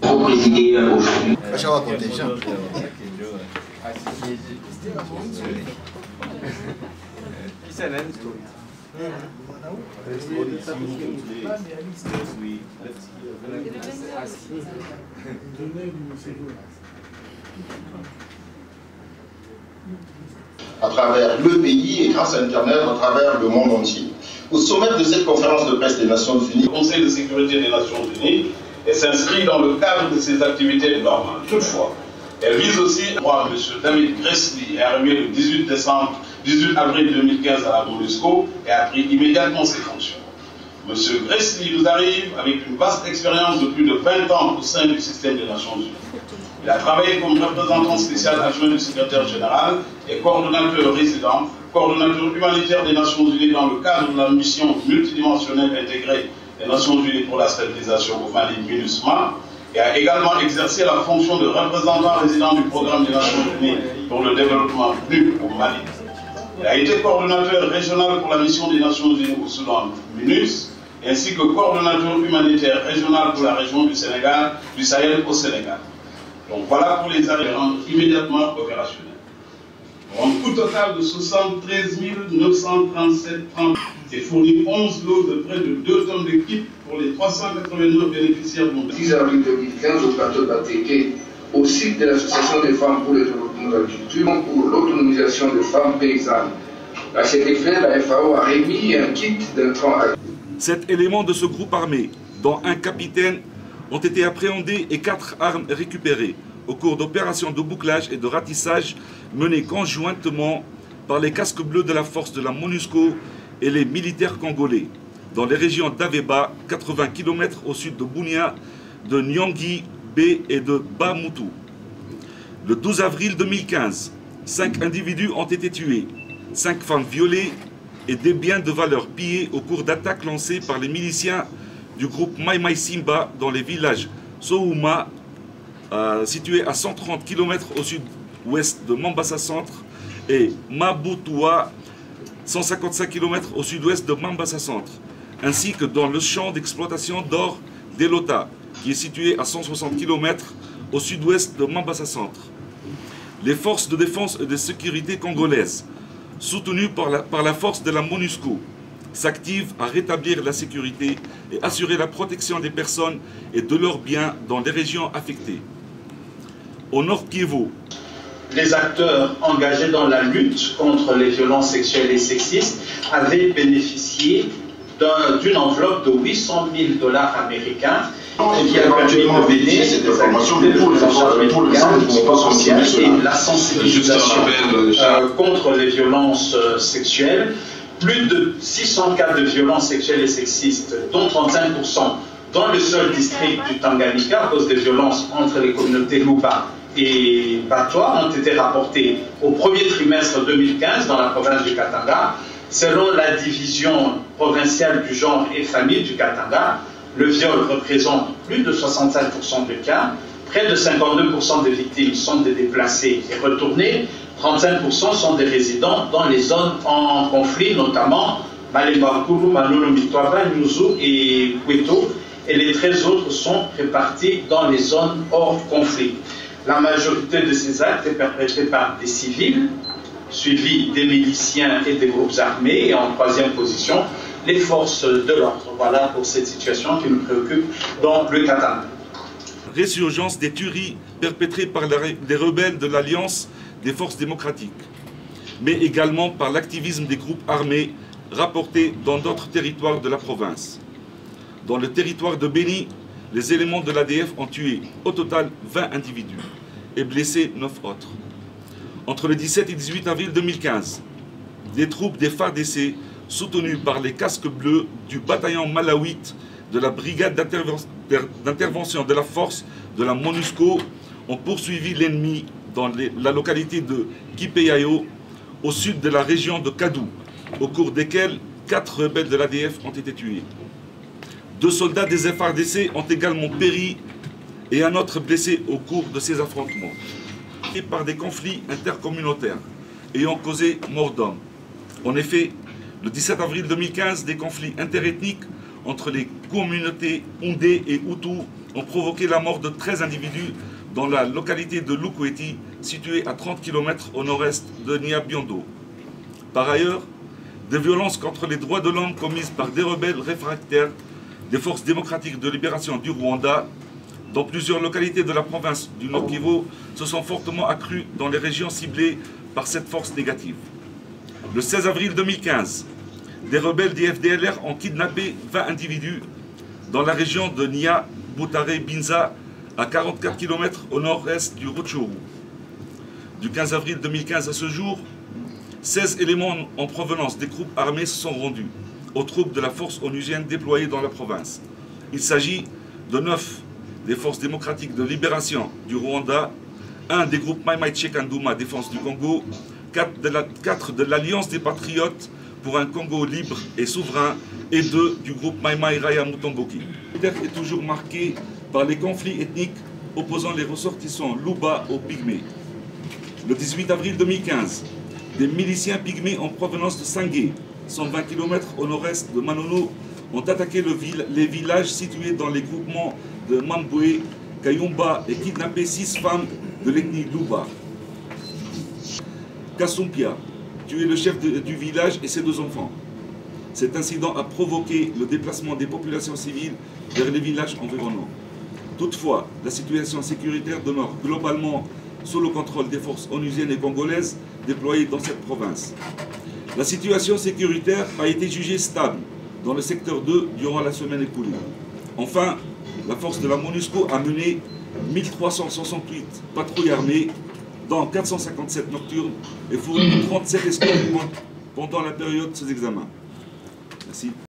Pour présider aujourd'hui. À travers le pays et grâce à Internet, à travers le monde entier. Au sommet de cette conférence de presse des Nations Unies, le Conseil de sécurité des Nations Unies s'inscrit dans le cadre de ses activités normales. Toutefois, elle vise aussi M. David Gressly, arrivé le 18 avril 2015 à la MONUSCO et a pris immédiatement ses fonctions. M. Gressly nous arrive avec une vaste expérience de plus de 20 ans au sein du système des Nations Unies. Il a travaillé comme représentant spécial adjoint du secrétaire général et coordonnateur résident, coordonnateur humanitaire des Nations Unies dans le cadre de la mission multidimensionnelle intégrée des Nations Unies pour la stabilisation au Mali, MINUSMA, et a également exercé la fonction de représentant résident du programme des Nations Unies pour le développement PNUD au Mali. Il a été coordonnateur régional pour la mission des Nations Unies au Soudan, MINUS, ainsi que coordonnateur humanitaire régional pour la région du Sénégal, du Sahel au Sénégal. Donc voilà pour les arrivants immédiatement opérationnels. Un coût total de 73 937 francs et fournit 11 lots de près de 2 tonnes de kits pour les 389 bénéficiaires mondiaux. 10 avril 2015 au plateau d'Atéké, au site de l'Association des femmes pour le développement de l'agriculture pour l'autonomisation des femmes paysannes. À cet effet, la FAO a remis un kit d'intrants. 7 éléments de ce groupe armé, dont un capitaine, ont été appréhendés et 4 armes récupérées au cours d'opérations de bouclage et de ratissage menées conjointement par les casques bleus de la force de la MONUSCO et les militaires congolais dans les régions d'Aveba, 80 km au sud de Bunia, de Nyangui B et de Bamoutou. Le 12 avril 2015, 5 individus ont été tués, 5 femmes violées et des biens de valeur pillés au cours d'attaques lancées par les miliciens du groupe Mai Mai Simba dans les villages Souma, situés à 130 km au sud-ouest de Mambasa Centre, et Maboutoua, 155 km au sud-ouest de Mambasa Centre, ainsi que dans le champ d'exploitation d'or d'Elota, qui est situé à 160 km au sud-ouest de Mambasa Centre. Les forces de défense et de sécurité congolaises, soutenues par la force de la MONUSCO, s'activent à rétablir la sécurité et assurer la protection des personnes et de leurs biens dans les régions affectées. Au Nord Kivu, les acteurs engagés dans la lutte contre les violences sexuelles et sexistes avaient bénéficié d'une enveloppe de 800 000 $ américains qui a permis de mener des activités de prise en charge médicale, psychosociale et la sensibilisation contre les violences sexuelles. Plus de 600 cas de violences sexuelles et sexistes, dont 35% dans le seul district du Tanganyika à cause des violences entre les communautés Luba et Batwa, ont été rapportés au premier trimestre 2015 dans la province du Katanga. Selon la division provinciale du genre et famille du Katanga, le viol représente plus de 65% des cas, près de 52% des victimes sont des déplacés et retournés, 35% sont des résidents dans les zones en conflit, notamment Malembakulu, Manolo Mitwaba, Nyuzu et Kweto, et les 13 autres sont répartis dans les zones hors conflit. La majorité de ces actes est perpétrée par des civils, suivis des miliciens et des groupes armés, et en troisième position, les forces de l'ordre. Voilà pour cette situation qui nous préoccupe dans le Katanga. Résurgence des tueries perpétrées par les rebelles de l'Alliance des forces démocratiques, mais également par l'activisme des groupes armés rapportés dans d'autres territoires de la province. Dans le territoire de Béni, les éléments de l'ADF ont tué au total 20 individus et blessé 9 autres. Entre le 17 et 18 avril 2015, des troupes des FARDC, soutenues par les casques bleus du bataillon malawite de la brigade d'intervention de la force de la MONUSCO, ont poursuivi l'ennemi dans la localité de Kipeyayo, au sud de la région de Kadou, au cours desquels 4 rebelles de l'ADF ont été tués. 2 soldats des FARDC ont également péri et un autre blessé au cours de ces affrontements, et par des conflits intercommunautaires ayant causé mort d'hommes. En effet, le 17 avril 2015, des conflits interethniques entre les communautés Houndé et Hutu ont provoqué la mort de 13 individus dans la localité de Lukweti, située à 30 km au nord-est de Nyabiondo. Par ailleurs, des violences contre les droits de l'homme commises par des rebelles réfractaires des forces démocratiques de libération du Rwanda dans plusieurs localités de la province du Nord-Kivu se sont fortement accrues dans les régions ciblées par cette force négative. Le 16 avril 2015, des rebelles des FDLR ont kidnappé 20 individus dans la région de Nia Butare Binza, à 44 km au nord-est du Rutshuru. Du 15 avril 2015 à ce jour, 16 éléments en provenance des groupes armés se sont rendus aux troupes de la force onusienne déployée dans la province. Il s'agit de 9 des forces démocratiques de libération du Rwanda, 1 des groupes Mai Mai Tchekanduma Défense du Congo, 4 de l'Alliance des Patriotes pour un Congo libre et souverain et 2 du groupe Mai Mai Raya Mutomboki. Le est toujours marqué par les conflits ethniques opposant les ressortissants Luba aux Pygmées. Le 18 avril 2015, des miliciens pygmées en provenance de Sangé, 120 km au nord-est de Manono, ont attaqué les villages situés dans les groupements de Mamboué, Kayumba et kidnappé 6 femmes de l'ethnie Luba. Kasumpia, tué le chef du village et ses 2 enfants. Cet incident a provoqué le déplacement des populations civiles vers les villages environnants. Toutefois, la situation sécuritaire demeure globalement sous le contrôle des forces onusiennes et congolaises déployées dans cette province. La situation sécuritaire a été jugée stable dans le secteur 2 durant la semaine écoulée. Enfin, la force de la MONUSCO a mené 1368 patrouilles armées, dans 457 nocturnes et fourni 37 escortes pendant la période de ces examens. Merci.